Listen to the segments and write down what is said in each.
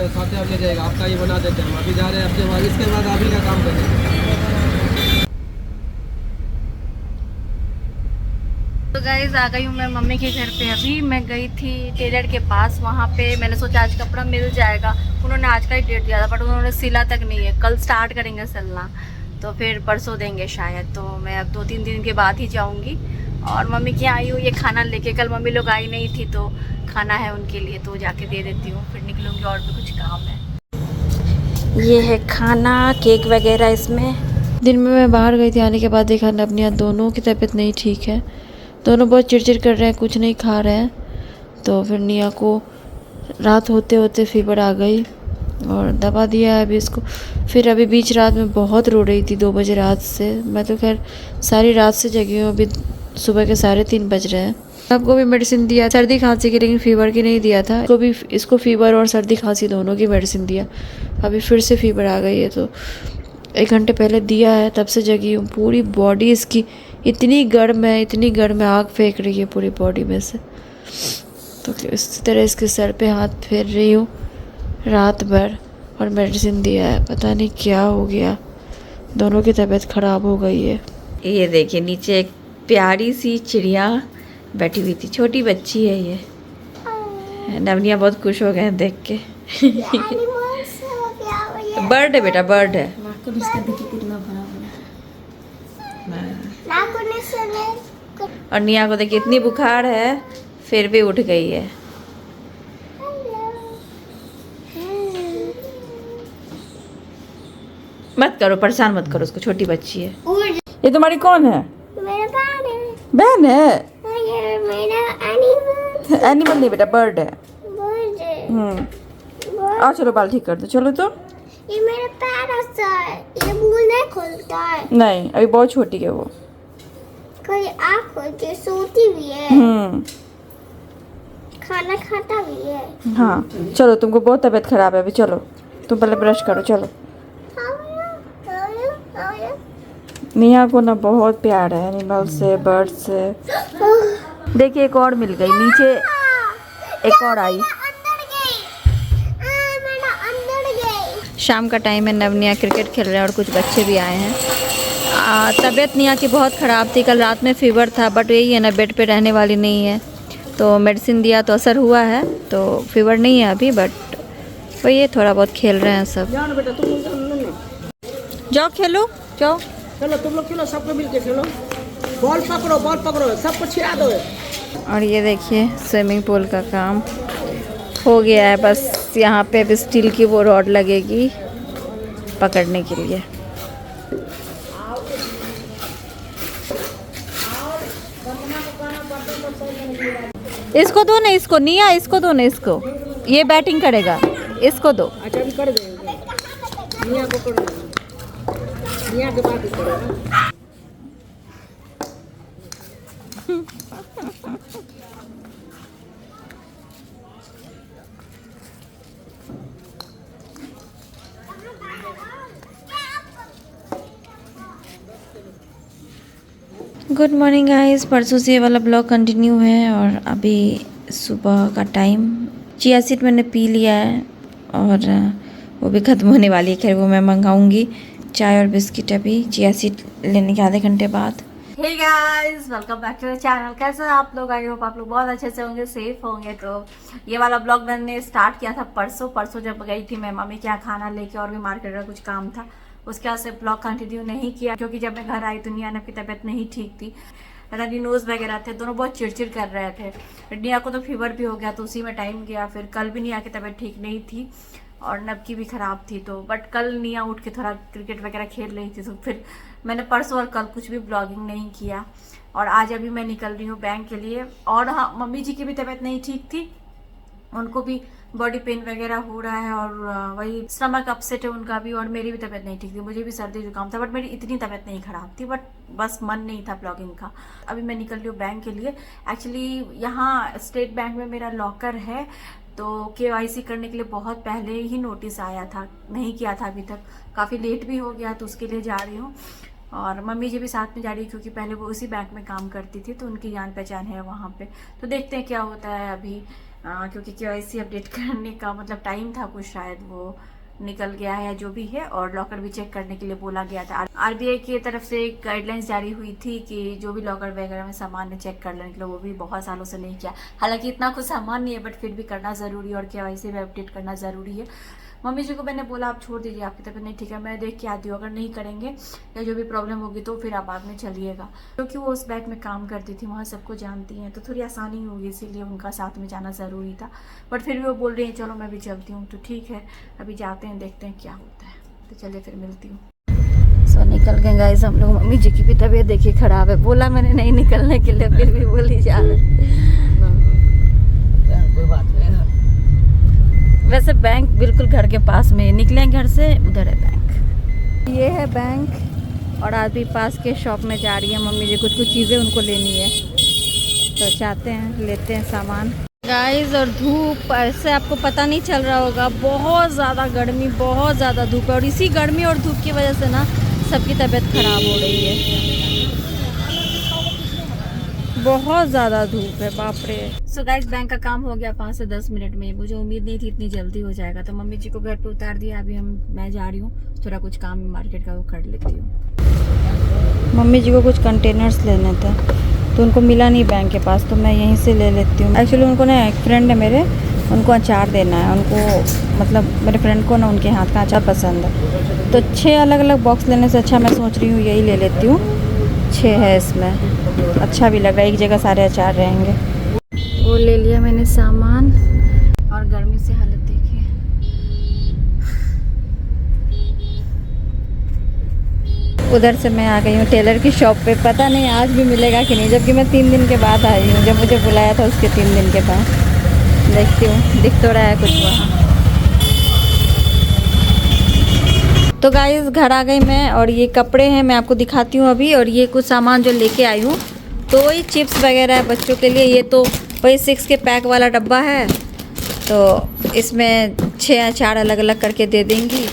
साथ आप ले जाएगा, आपका ये बना देते हैं हम। अभी जा रहे हैं अपने बाद, इसके बाद आप ही का काम करेंगे। तो गाइस आ गई हूँ मैं मम्मी के घर पे। अभी मैं गई थी टेलर के पास, वहाँ पे मैंने सोचा आज कपड़ा मिल जाएगा। उन्होंने आज का ही डेट दिया था बट उन्होंने सिला तक नहीं है, कल स्टार्ट करेंगे सिलना, तो फिर परसों देंगे शायद। तो मैं अब 2-3 दिन के बाद ही जाऊँगी। और मम्मी की आई हूँ ये खाना लेके, कल मम्मी लोग आई नहीं थी तो खाना है उनके लिए, तो जाके दे देती हूँ, फिर निकलूँगी और भी कुछ काम है। ये है खाना, केक वगैरह इसमें। दिन में मैं बाहर गई थी, आने के बाद देखा नवनिया दोनों की तबीयत नहीं ठीक है, दोनों बहुत चिड़चिड़ कर रहे हैं, कुछ नहीं खा रहे हैं। तो फिर निया को रात होते होते फीवर आ गई और दवा दिया है अभी इसको। फिर अभी बीच रात में बहुत रो रही थी 2 बजे रात से। मैं तो खैर सारी रात से जगी हूँ, अभी सुबह के 3:30 बज रहे हैं। सबको भी मेडिसिन दिया सर्दी खांसी की, लेकिन फीवर की नहीं दिया था। इसको फीवर और सर्दी खांसी दोनों की मेडिसिन दिया। अभी फिर से फीवर आ गई है, तो 1 घंटे पहले दिया है, तब से जगी हूँ। पूरी बॉडी इसकी इतनी गर्म है, आग फेंक रही है पूरी बॉडी में से। तो इसी तरह इसके सर पे हाथ फेर रही हूँ रात भर, और मेडिसिन दिया है। पता नहीं क्या हो गया, दोनों की तबीयत ख़राब हो गई है। ये देखिए नीचे एक प्यारी सी चिड़िया बैठी हुई थी, छोटी बच्ची है ये। नवनिया बहुत खुश हो गए हैं देख के। बर्ड है बेटा, बर्ड है। और निया को देखिए इतनी बुखार है फिर भी उठ गई है। मत करो, परेशान मत करो उसको, छोटी बच्ची है। ये तुम्हारी कौन है? बहन है। एनिमल नहीं बेटा, बर्ड है। आओ चलो बाल ठीक कर दो, चलो। तो ये मेरा पैर है, ये मुंह नहीं खुलता है। नहीं, अभी बहुत छोटी है वो। कोई आँख खोल के सोती भी है, खाना खाता भी है। हाँ चलो, तुमको बहुत तबीयत खराब है अभी, चलो तुम पहले ब्रश करो, चलो। निया को ना बहुत प्यार है एनिमल से, बर्ड से। देखिए एक और मिल गई नीचे, एक और आई। शाम का टाइम है, नवनिया क्रिकेट खेल रहे हैं और कुछ बच्चे भी आए हैं। तबीयत निया की बहुत ख़राब थी, कल रात में फ़ीवर था, बट यही है ना बेड पे रहने वाली नहीं है, तो मेडिसिन दिया तो असर हुआ है, तो फीवर नहीं है अभी, बट वही है थोड़ा बहुत खेल रहे हैं सब। जाओ ना बेटा, तुम जाओ खेलो, जाओ। चलो तुम लोग खेलो, सबको मिल के खेलो। बॉल पकड़ो, सबको छिड़ा दो। और ये देखिए स्विमिंग पूल का काम हो गया है, बस यहाँ पे अब स्टील की वो रॉड लगेगी पकड़ने के लिए। इसको दो ना, इसको निया, इसको दो ना, इसको, ये बैटिंग करेगा, इसको दो। अच्छा अभी कर देंगे, निया को कर देंगे, निया के बाद ही करेगा। गुड मॉर्निंग गाइस, परसों से ये वाला ब्लॉग कंटिन्यू है और अभी सुबह का टाइम। चिया सीड मैंने पी लिया है और वो भी ख़त्म होने वाली है, खैर वो मैं मंगाऊंगी। चाय और बिस्किट अभी चिया सीड लेने के आधे घंटे बाद। Hey guys, welcome back to the channel. कैसे हैं आप लोग? आई होप आप लोग बहुत अच्छे से होंगे, सेफ होंगे। तो ये वाला ब्लॉग मैंने स्टार्ट किया था परसों जब गई थी मैं मम्मी के यहाँ खाना लेके, और भी मार्केट का कुछ काम था, उसके बाद से ब्लॉग कंटिन्यू नहीं किया, क्योंकि जब मैं घर आई तो निया की तबीयत नहीं ठीक थी, रनी नोज वगैरह थे, दोनों बहुत चिड़चिड़ कर रहे थे। निया को तो फीवर भी हो गया, तो उसी में टाइम गया। फिर कल भी निया की तबीयत ठीक नहीं थी और नब की भी ख़राब थी, तो बट कल निया उठ के थोड़ा क्रिकेट वगैरह खेल रही थी, तो फिर मैंने परसों और कल कुछ भी ब्लॉगिंग नहीं किया। और आज अभी मैं निकल रही हूँ बैंक के लिए। और हाँ, मम्मी जी की भी तबीयत नहीं ठीक थी, उनको भी बॉडी पेन वगैरह हो रहा है, और वही स्टमक अपसेट है उनका भी, और मेरी भी तबीयत नहीं ठीक थी, मुझे भी सर्दी जुकाम था, बट मेरी इतनी तबीयत नहीं खराब थी, बट बस मन नहीं था ब्लॉगिंग का। अभी मैं निकल रही हूँ बैंक के लिए। एक्चुअली यहाँ स्टेट बैंक में मेरा लॉकर है, तो KYC करने के लिए बहुत पहले ही नोटिस आया था, नहीं किया था अभी तक, काफ़ी लेट भी हो गया, तो उसके लिए जा रही हूँ। और मम्मी जी भी साथ में जा रही है, क्योंकि पहले वो उसी बैंक में काम करती थी, तो उनकी जान पहचान है वहाँ पे। तो देखते हैं क्या होता है। अभी क्योंकि KYC अपडेट करने का मतलब टाइम था कुछ, शायद वो निकल गया है जो भी है, और लॉकर भी चेक करने के लिए बोला गया था। RBI की तरफ से एक गाइडलाइंस जारी हुई थी कि जो भी लॉकर वगैरह में सामान है चेक कर लेने के लिए, वो भी बहुत सालों से नहीं किया। हालांकि इतना कुछ सामान नहीं है, बट फिर भी करना ज़रूरी है और KYC में अपडेट करना ज़रूरी है। मम्मी जी को मैंने बोला आप छोड़ दीजिए, आपकी तबीयत नहीं ठीक है, मैं देख के आती हूँ, अगर नहीं करेंगे या जो भी प्रॉब्लम होगी तो फिर आप बाद में चलिएगा। क्योंकि वो उस बैंक में काम करती थी, वहाँ सबको जानती हैं, तो थोड़ी आसानी होगी, इसीलिए उनका साथ में जाना ज़रूरी था। बट फिर भी वो बोल रही हैं चलो मैं भी चलती हूँ, तो ठीक है अभी जाते हैं, देखते हैं क्या होता है, तो चलिए फिर मिलती हूँ। सो निकल गए गाइस हम लोग। मम्मी जी की भी तबीयत देखिए ख़राब है, बोला मैंने नहीं निकलने के लिए, फिर भी बोली जा रहे। कोई बात नहीं। वैसे बैंक बिल्कुल घर के पास में, निकले घर से उधर है बैंक। ये है बैंक, और आज भी पास के शॉप में जा रही है मम्मी जी, कुछ चीज़ें उनको लेनी है, तो चाहते हैं लेते हैं सामान। गाइस और धूप ऐसे आपको पता नहीं चल रहा होगा, बहुत ज़्यादा गर्मी, बहुत ज़्यादा धूप है, और इसी गर्मी और धूप की वजह से ना सबकी तबीयत ख़राब हो रही है, बहुत ज़्यादा धूप है, बाप रे। सो गाइस बैंक का काम हो गया 5 से 10 मिनट में, मुझे उम्मीद नहीं थी इतनी जल्दी हो जाएगा, तो मम्मी जी को घर पे उतार दिया। अभी मैं जा रही हूँ, थोड़ा कुछ काम मार्केट का वो कर लेती हूँ। मम्मी जी को कुछ कंटेनर्स लेने थे, तो उनको मिला नहीं बैंक के पास, तो मैं यहीं से ले लेती हूँ। एक्चुअली उनको ना एक फ्रेंड है मेरे, उनको अचार देना है, उनको मतलब मेरे फ्रेंड को ना उनके हाथ का अचार पसंद है, तो 6 अलग अलग बॉक्स लेने से अच्छा मैं सोच रही हूँ यही ले लेती हूँ। 6 है इसमें, अच्छा भी लग रहा है, एक जगह सारे अचार रहेंगे। वो ले लिया मैंने सामान, और गर्मी से हालत देखिए। उधर से मैं आ गई हूँ टेलर की शॉप पे, पता नहीं आज भी मिलेगा कि नहीं, जबकि मैं 3 दिन के बाद आई हूँ, जब मुझे बुलाया था उसके 3 दिन के बाद। देखती हूँ दिख तो रहा है कुछ वहाँ। तो गाइस घर आ गई मैं, और ये कपड़े हैं मैं आपको दिखाती हूँ अभी, और ये कुछ सामान जो लेके आई हूँ, तो वही चिप्स वगैरह है बच्चों के लिए। ये तो वही 6 के पैक वाला डब्बा है, तो इसमें 6 अचार अलग अलग करके दे देंगी।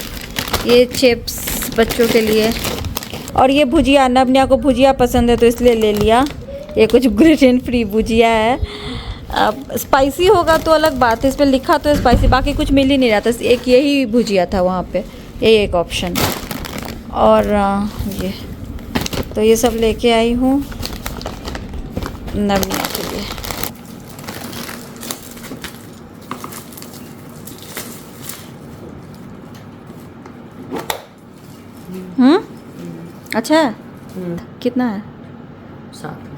ये चिप्स बच्चों के लिए, और ये भुजिया, नवनिया को भुजिया पसंद है तो इसलिए ले लिया। ये कुछ ग्लूटेन फ्री भुजिया है, अब स्पाइसी होगा तो अलग बात है, इस पर लिखा तो स्पाइसी, बाकी कुछ मिल ही नहीं रहा था, एक यही भुजिया था वहाँ पे, यही एक ऑप्शन। और ये तो ये सब लेके आई हूँ नवनिया के लिए। अच्छा है। कितना है?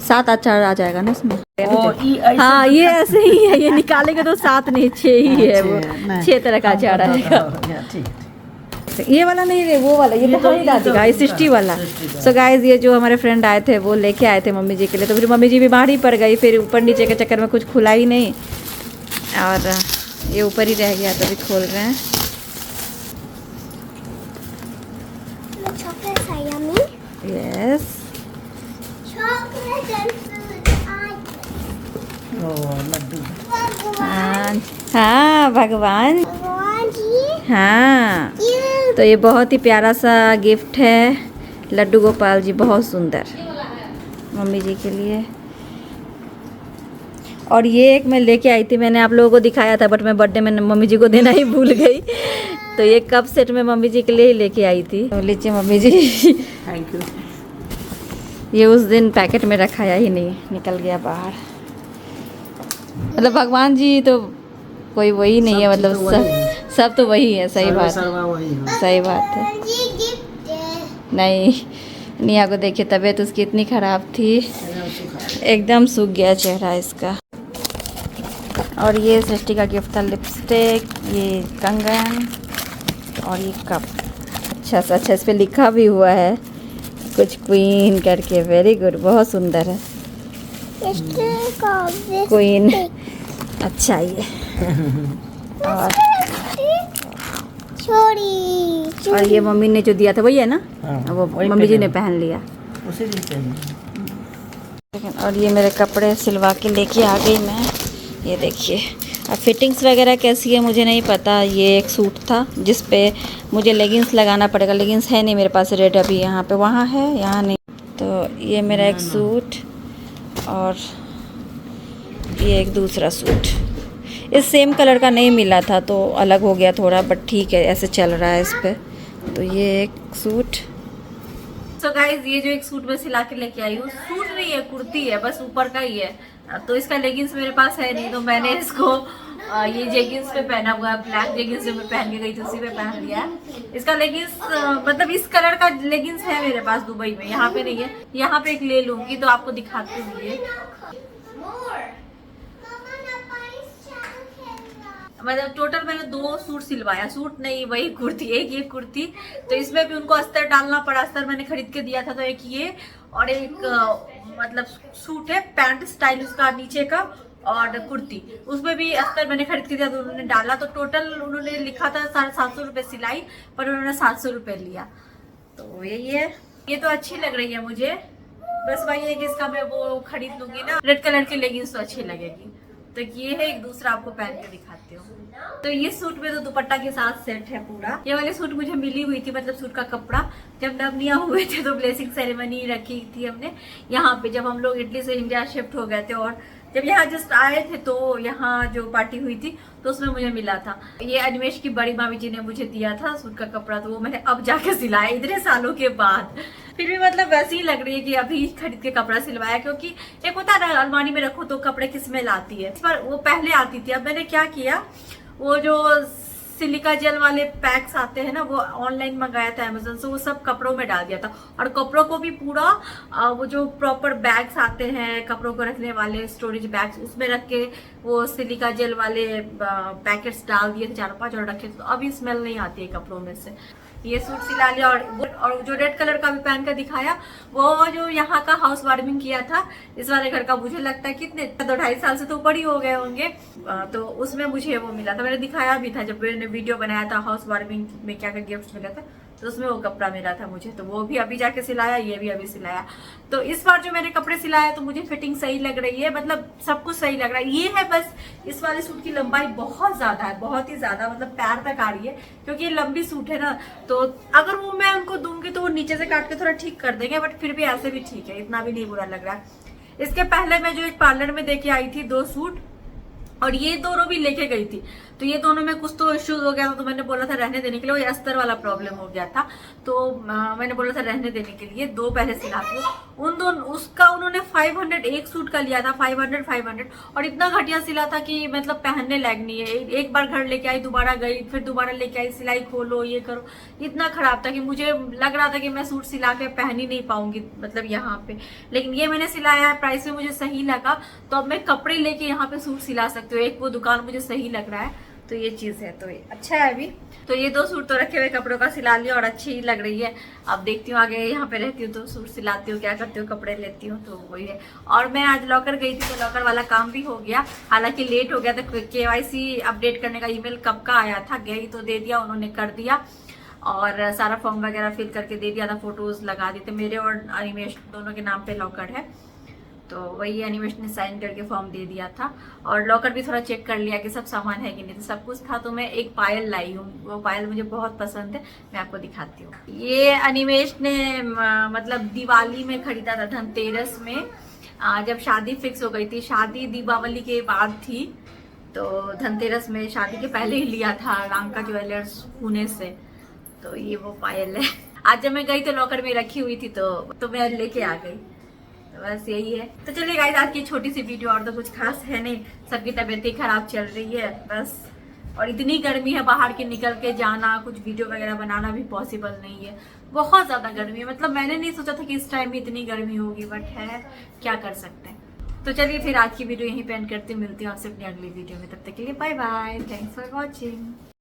7 अचार आ जाएगा ना इसमें। हाँ ये ऐसे ही है, ये निकालेंगे तो 7 नहीं 6 ही है, वो 6 तरह का अचार आएगा। ये वाला नहीं रे, वो वाला, ये तो दादी का 60 वाला। सो गाइस ये जो हमारे फ्रेंड आए थे वो लेके आए थे मम्मी जी के लिए, तो फिर मम्मी जी बीमार ही पड़ गई, फिर ऊपर नीचे के चक्कर में कुछ खुला ही नहीं, और ये ऊपर ही रह गया, तो अभी खोल रहे हैं। यस हाँ भगवान, हाँ तो ये बहुत ही प्यारा सा गिफ्ट है लड्डू गोपाल जी, बहुत सुंदर मम्मी जी के लिए। और ये एक मैं लेके आई थी, मैंने आप लोगों को दिखाया था, बट मैं बर्थडे में मम्मी जी को देना ही भूल गई, तो ये कप सेट में मम्मी जी के लिए ही लेके आई थी। तो लीजिए मम्मी जी, थैंक यू। ये उस दिन पैकेट में रखाया ही नहीं, निकल गया बाहर। मतलब भगवान जी तो कोई वही नहीं है, मतलब सब तो वही है। सही बात है, सही बात है। नहीं निया को देखिए, तबीयत उसकी इतनी ख़राब थी, एकदम सूख गया चेहरा इसका। और ये सृष्टि का गिफ्ट था लिपस्टिक, ये कंगन, और ये कप। अच्छा सा, अच्छा इस पर लिखा भी हुआ है कुछ क्वीन करके, वेरी गुड, बहुत सुंदर है क्वीन। अच्छा ये और ये मम्मी ने जो दिया था वही है ना? वो मम्मी जी ने पहन लिया उसे भी चाहिए। और ये मेरे कपड़े सिलवा के लेके आ गई मैं, ये देखिए। अब फिटिंग्स वगैरह कैसी है मुझे नहीं पता। ये एक सूट था जिस पे मुझे लेगिंग्स लगाना पड़ेगा, लेगिंग्स है नहीं मेरे पास रेड अभी, यहाँ पे वहाँ है यहाँ नहीं। तो ये मेरा एक सूट और ये एक दूसरा सूट, इस सेम कलर का नहीं मिला था तो अलग हो गया थोड़ा, बट ठीक है ऐसे चल रहा है इस पे। तो ये एक सूट। तो गाइज ये जो एक सूट में सिला के लेके आई हूँ, सूट नहीं है कुर्ती है, बस ऊपर का ही है। तो इसका लेगिंग्स मेरे पास है नहीं, तो मैंने इसको ये जेगिंग्स पे पहना हुआ है। ब्लैक जेगिंग्स जो मैं पहन के गई थी उसी पे पहन लिया है। इसका लेगिंग्स मतलब इस कलर का लेगिंग्स है मेरे पास दुबई में, यहाँ पे नहीं है। यहाँ पे एक ले लूंगी तो आपको दिखाती हूँ। ये मतलब टोटल मैंने 2 सूट सिलवाया, सूट नहीं वही कुर्ती, एक ये कुर्ती। तो इसमें भी उनको अस्तर डालना पड़ा, अस्तर मैंने खरीद के दिया था। तो एक ये और एक मतलब सूट है पैंट स्टाइल उसका नीचे का, और कुर्ती उसमें भी अस्तर मैंने खरीद के दिया तो उन्होंने डाला। तो टोटल उन्होंने लिखा था 750 रुपये सिलाई, पर उन्होंने 700 रुपये लिया। तो यही है, ये तो अच्छी लग रही है मुझे। बस वही है कि इसका मैं वो खरीद लूंगी ना, रेड कलर की लेगिंग्स तो अच्छी लगेगी। तो ये है, एक दूसरा आपको पहन के दिखाती हूँ। तो ये सूट में तो दुपट्टा के साथ सेट है पूरा। ये वाले सूट मुझे मिली हुई थी, मतलब सूट का कपड़ा जब नवनिया हुए थे तो ब्लेसिंग सेरेमनी रखी थी हमने यहाँ पे, जब हम लोग इटली से इंडिया शिफ्ट हो गए थे। और जब यहाँ जस्ट आए थे तो यहाँ जो पार्टी हुई थी तो उसमें मुझे मिला था। ये अनिमेश की बड़ी मामी जी ने मुझे दिया था सूट का कपड़ा, तो वो मैंने अब जाके सिलाया इतने सालों के बाद। फिर भी मतलब वैसे ही लग रही है कि अभी खरीद के कपड़ा सिलवाया, क्योंकि एक होता है ना अलमारी में रखो तो कपड़े की स्मेल आती है। इस पर वो पहले आती थी। अब मैंने क्या किया, वो जो सिलिका जेल वाले पैक्स आते हैं ना, वो ऑनलाइन मंगाया था अमेजोन से, वो सब कपड़ों में डाल दिया था। और कपड़ों को भी पूरा वो जो प्रॉपर बैग्स आते हैं कपड़ों को रखने वाले, स्टोरेज बैग्स, उसमें रख के वो सिलिका जेल वाले पैकेट्स डाल दिए थे 4-5 और रखे थे। तो अभी स्मेल नहीं आती है कपड़ों में से। ये सूट सिला लिया। और जो रेड कलर का भी पहन कर दिखाया, वो जो यहाँ का हाउस वार्मिंग किया था इस वाले घर का, मुझे लगता है कितने 2-2.5 साल से तो ऊपर ही हो गए होंगे। तो उसमें मुझे वो मिला था, मैंने दिखाया भी था जब मैंने वीडियो बनाया था हाउस वार्मिंग में क्या क्या गिफ्ट मिला था, तो उसमें वो कपड़ा मिला था मुझे। तो वो भी अभी जाके सिलाया, ये भी अभी सिलाया। तो इस बार जो मैंने कपड़े सिलाया तो मुझे फिटिंग सही लग रही है, मतलब सब कुछ सही लग रहा है। ये है बस इस वाले सूट की लंबाई बहुत ज्यादा है, बहुत ही ज्यादा, मतलब पैर तक आ रही है, क्योंकि ये लंबी सूट है ना। तो अगर वो मैं उनको दूंगी तो वो नीचे से काट के थोड़ा ठीक कर देंगे, बट फिर भी ऐसे भी ठीक है, इतना भी नहीं बुरा लग रहा है। इसके पहले मैं जो एक पार्लर में देके आई थी 2 सूट, और ये दोनों भी लेके गई थी। तो ये दोनों में कुछ तो इश्यूज हो गया था, तो मैंने बोला था रहने देने के लिए। वो अस्तर वाला प्रॉब्लम हो गया था, तो मैंने बोला था रहने देने के लिए। 2 पहले सिलाती हूँ। उन दोनों उसका उन्होंने 500 एक सूट का लिया था, 500 और इतना घटिया सिला था कि मतलब पहनने लायक नहीं है। एक बार घर लेके आई, दोबारा गई, फिर दोबारा लेके आई, सिलाई खोलो, ये करो, इतना खराब था कि मुझे लग रहा था कि मैं सूट सिला के पहन ही नहीं पाऊंगी, मतलब यहाँ पे। लेकिन ये मैंने सिलाया है, प्राइस में मुझे सही लगा, तो अब मैं कपड़े लेके यहाँ पे सूट सिला सकती हूँ। एक वो दुकान मुझे सही लग रहा है, तो ये चीज़ है, तो ये अच्छा है। अभी तो ये 2 सूट तो रखे हुए कपड़ों का सिला लिया और अच्छी ही लग रही है। अब देखती हूँ आगे, यहाँ पे रहती हूँ तो सूट सिलाती हूँ, क्या करती हूँ, कपड़े लेती हूँ, तो वही है। और मैं आज लॉकर गई थी तो लॉकर वाला काम भी हो गया, हालांकि लेट हो गया था। KYC अपडेट करने का ईमेल कब का आया था, गई तो दे दिया, उन्होंने कर दिया और सारा फॉर्म वगैरह फिल करके दे दिया था, फोटोज लगा दी थे। मेरे और अनिमेश दोनों के नाम पे लॉकर है, तो वही एनिमेश ने साइन करके फॉर्म दे दिया था। और लॉकर भी थोड़ा चेक कर लिया कि सब सामान है कि नहीं, तो सब कुछ था। तो मैं एक पायल लाई हूँ, वो पायल मुझे बहुत पसंद है, मैं आपको दिखाती हूँ। ये अनिमेश ने मतलब दिवाली में खरीदा था, धनतेरस में, जब शादी फिक्स हो गई थी। शादी दीपावली के बाद थी, तो धनतेरस में शादी के पहले ही लिया था रांका ज्वेलर्स पुणे से। तो ये वो पायल है। आज जब मैं गई तो लॉकर में रखी हुई थी, तो मैं लेके आ गई। बस यही है। तो चलिए गाइस, आज की छोटी सी वीडियो, और तो कुछ खास है नहीं, सबकी तबीयतें खराब चल रही है बस। और इतनी गर्मी है, बाहर के निकल के जाना, कुछ वीडियो वगैरह बनाना भी पॉसिबल नहीं है, बहुत ज्यादा गर्मी है। मतलब मैंने नहीं सोचा था कि इस टाइम में इतनी गर्मी होगी, बट है, क्या कर सकते हैं। तो चलिए फिर आज की वीडियो यहीं पे एंड करती हूँ, मिलती हूँ आपसे अपनी अगली वीडियो में। तब तक के लिए bye bye, thanks for watching.